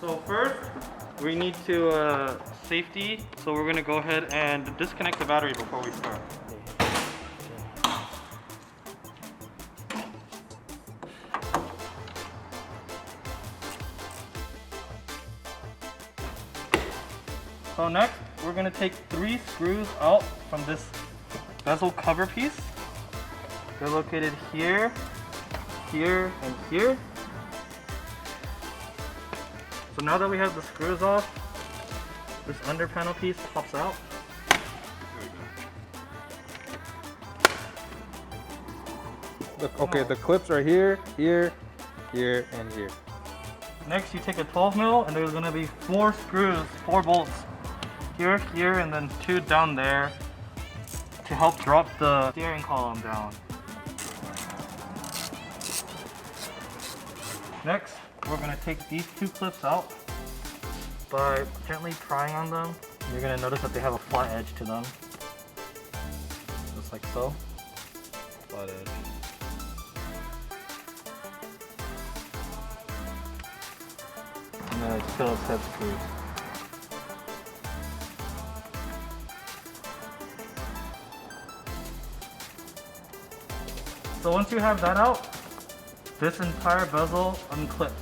So first, we need to safety. So we're gonna go ahead and disconnect the battery before we start. So next, we're gonna take 3 screws out from this bezel cover piece. They're located here, here, and here. So now that we have the screws off, this under panel piece pops out. Okay, the clips are here, here, here, and here. Next, you take a 12 mil, and there's gonna be 4 screws, 4 bolts. Here, here, and then 2 down there to help drop the steering column down. Next, we're going to take these 2 clips out by gently prying on them. You're going to notice that they have a flat edge to them, just like so. Flat edge. And then it's Phillips head screws. So once you have that out, this entire bezel unclips.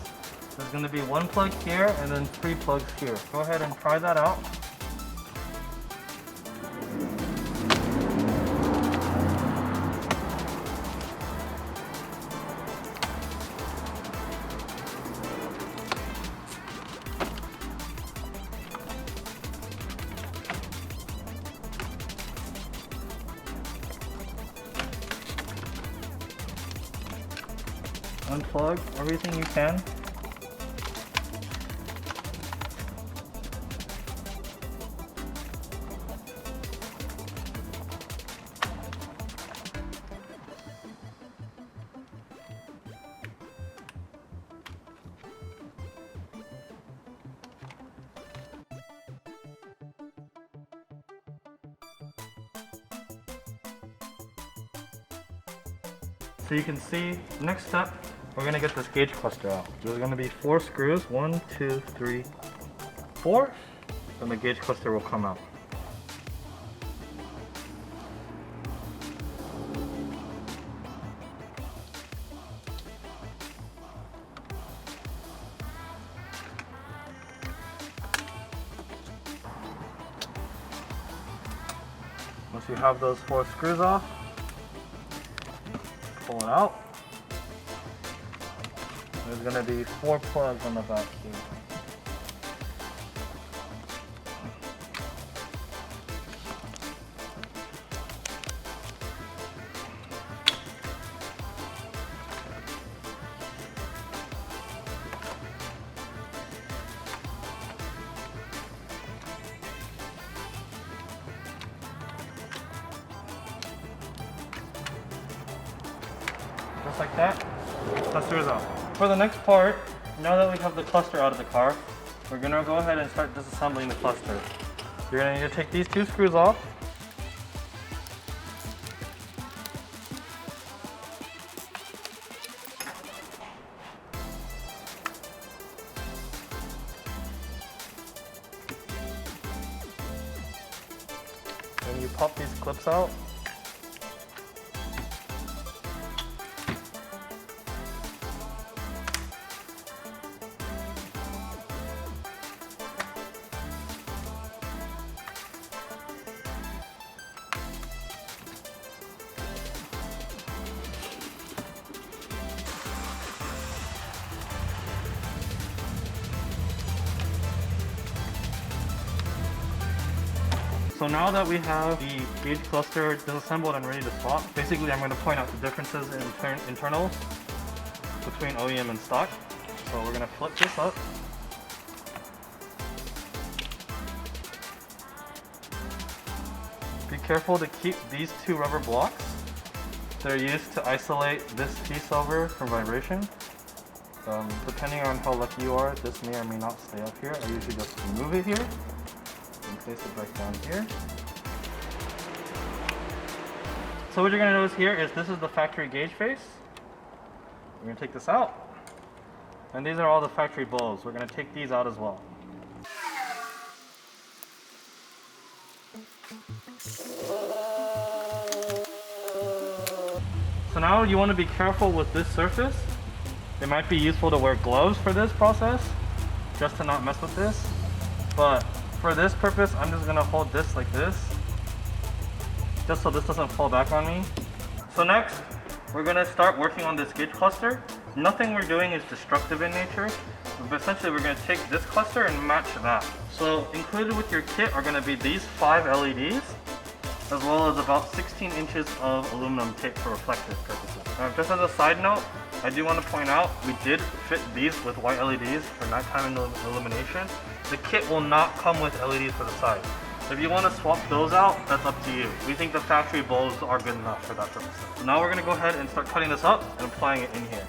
There's going to be 1 plug here and then 3 plugs here. Go ahead and pry that out. Unplug everything you can. So you can see, next step, we're going to get this gauge cluster out. There's going to be 4 screws, 1, 2, 3, 4, and the gauge cluster will come out. Once you have those 4 screws off, pull it out. There's going to be 4 plugs on the back here. Just like that, cluster is out. For the next part, now that we have the cluster out of the car, we're going to go ahead and start disassembling the cluster. You're going to need to take these 2 screws off. And you pop these clips out. So now that we have the gauge cluster disassembled and ready to swap, basically I'm going to point out the differences in internals between OEM and stock. So we're going to flip this up. Be careful to keep these 2 rubber blocks. They're used to isolate this piece over from vibration. Depending on how lucky you are, this may or may not stay up here. I usually just remove it here and place it back down here. So what you're going to notice here is this is the factory gauge face. We're going to take this out. And these are all the factory bowls. We're going to take these out as well. So now you want to be careful with this surface. It might be useful to wear gloves for this process, just to not mess with this. But for this purpose, I'm just going to hold this like this, just so this doesn't fall back on me. So next, we're going to start working on this gauge cluster. Nothing we're doing is destructive in nature, but essentially we're going to take this cluster and match that. So included with your kit are going to be these 5 LEDs, as well as about 16 inches of aluminum tape for reflective purposes. Just as a side note, I do want to point out we did fit these with white LEDs for nighttime illumination. The kit will not come with LEDs for the side. If you want to swap those out, that's up to you. We think the factory bulbs are good enough for that purpose. So now we're going to go ahead and start cutting this up and applying it in here.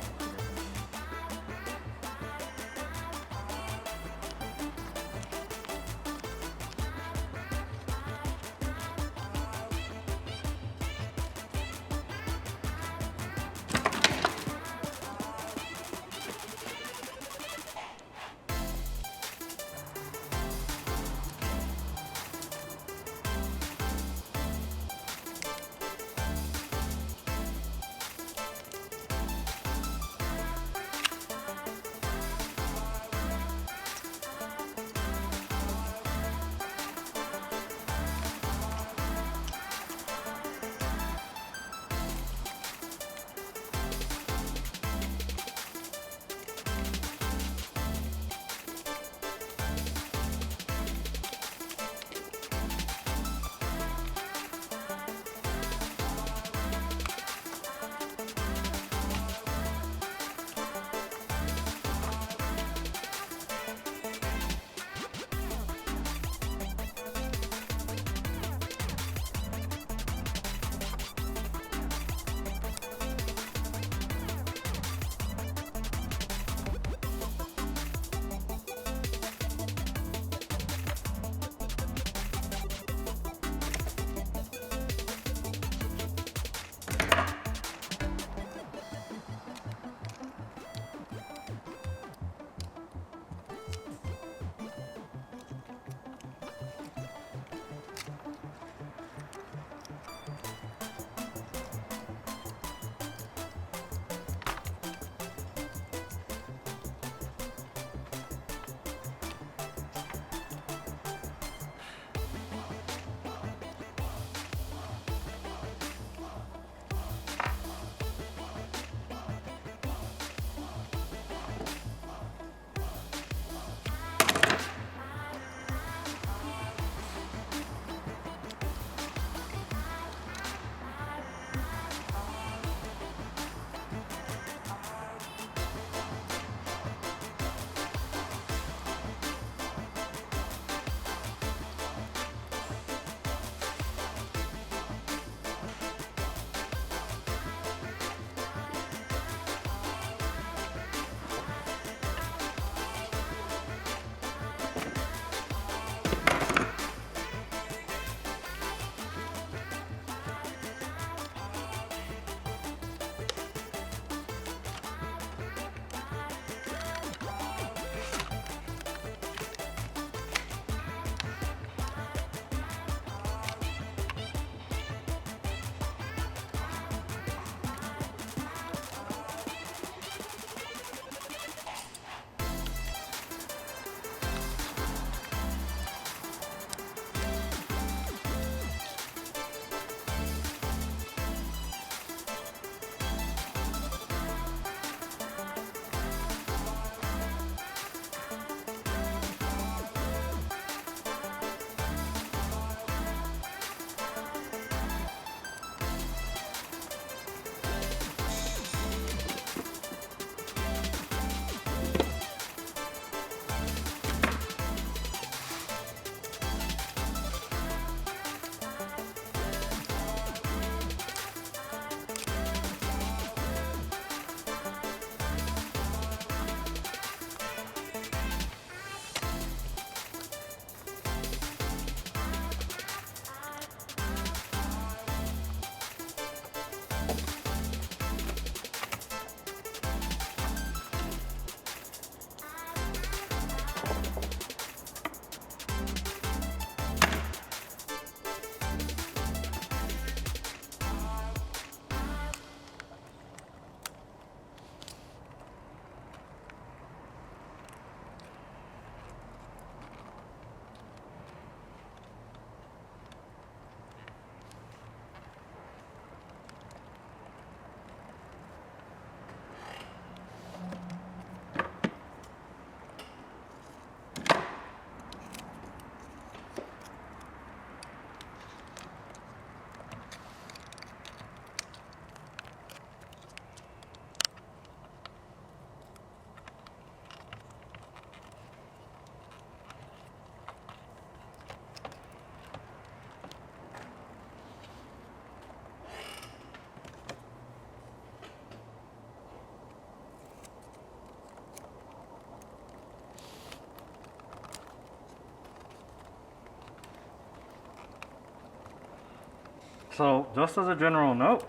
So just as a general note,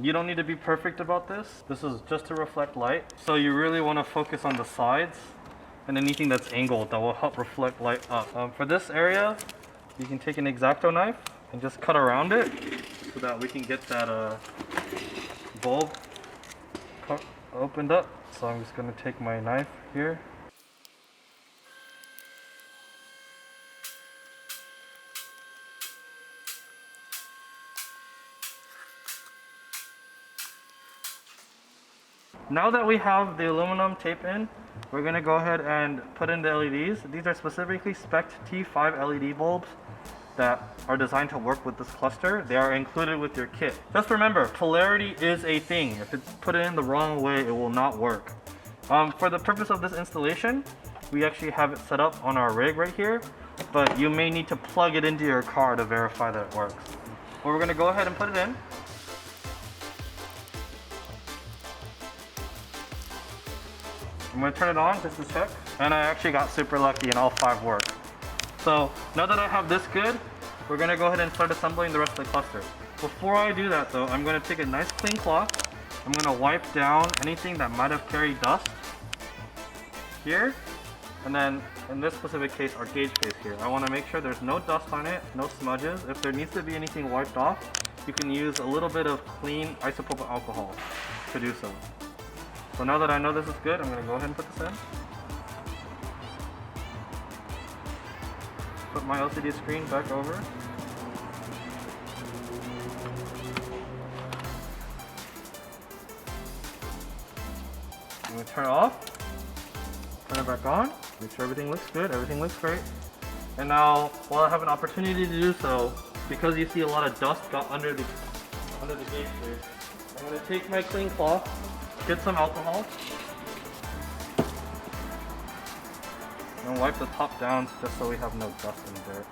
you don't need to be perfect about this. This is just to reflect light. So you really want to focus on the sides and anything that's angled that will help reflect light up. For this area, you can take an X-Acto knife and just cut around it so that we can get that bulb opened up. So I'm just going to take my knife here. Now that we have the aluminum tape in, we're going to go ahead and put in the LEDs. These are specifically spec'd T5 LED bulbs that are designed to work with this cluster. They are included with your kit. Just remember, polarity is a thing. If it's put in the wrong way, it will not work. For the purpose of this installation, we actually have it set up on our rig right here, but you may need to plug it into your car to verify that it works. Well, we're going to go ahead and put it in. I'm going to turn it on just to check, and I actually got super lucky and all 5 work. So now that I have this good, we're going to go ahead and start assembling the rest of the cluster. Before I do that though, I'm going to take a nice clean cloth. I'm going to wipe down anything that might have carried dust here, and then in this specific case, our gauge face here. I want to make sure there's no dust on it, no smudges. If there needs to be anything wiped off, you can use a little bit of clean isopropyl alcohol to do so. So now that I know this is good, I'm going to go ahead and put this in. Put my LCD screen back over. I'm going to turn it off. Turn it back on. Make sure everything looks good. Everything looks great. And now, while I have an opportunity to do so, because you see a lot of dust got under the gauge here, I'm going to take my clean cloth, get some alcohol, and wipe the top down just so we have no dust and dirt.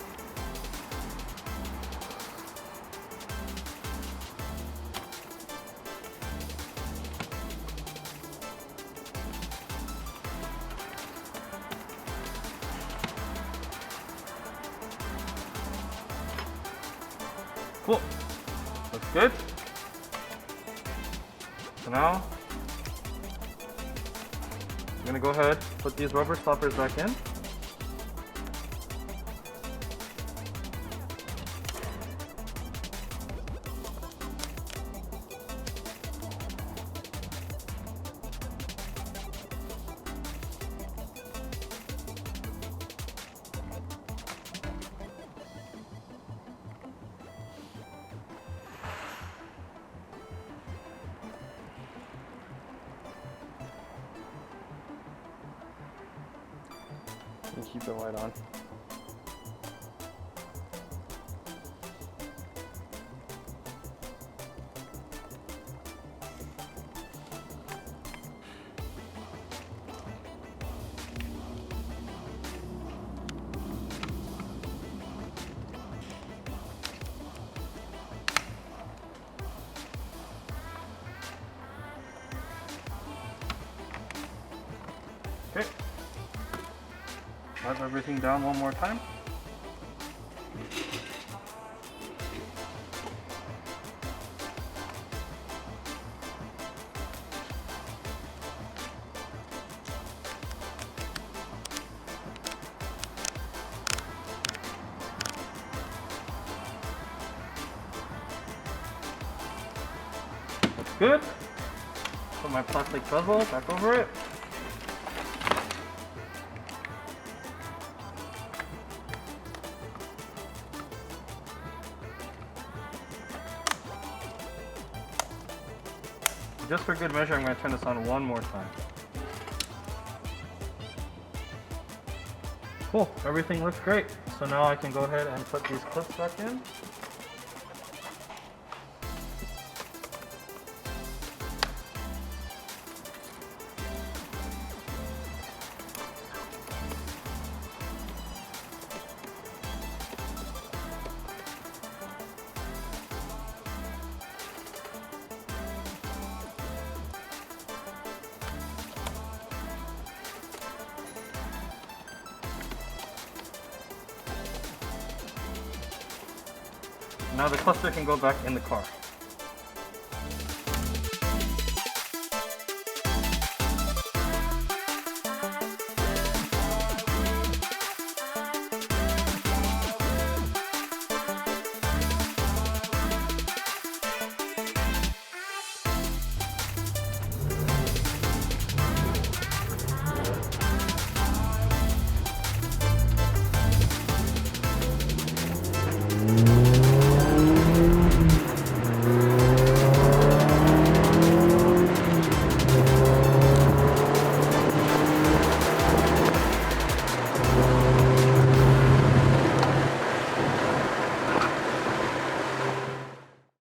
Cool. Looks good. So now, I'm gonna go ahead, put these rubber stoppers back in. And keep the light on. Okay. Wipe everything down one more time. That's good. Put my plastic bezel back over it. Just for good measure, I'm going to turn this on one more time. Cool, everything looks great. So now I can go ahead and put these clips back in. Now the cluster can go back in the car.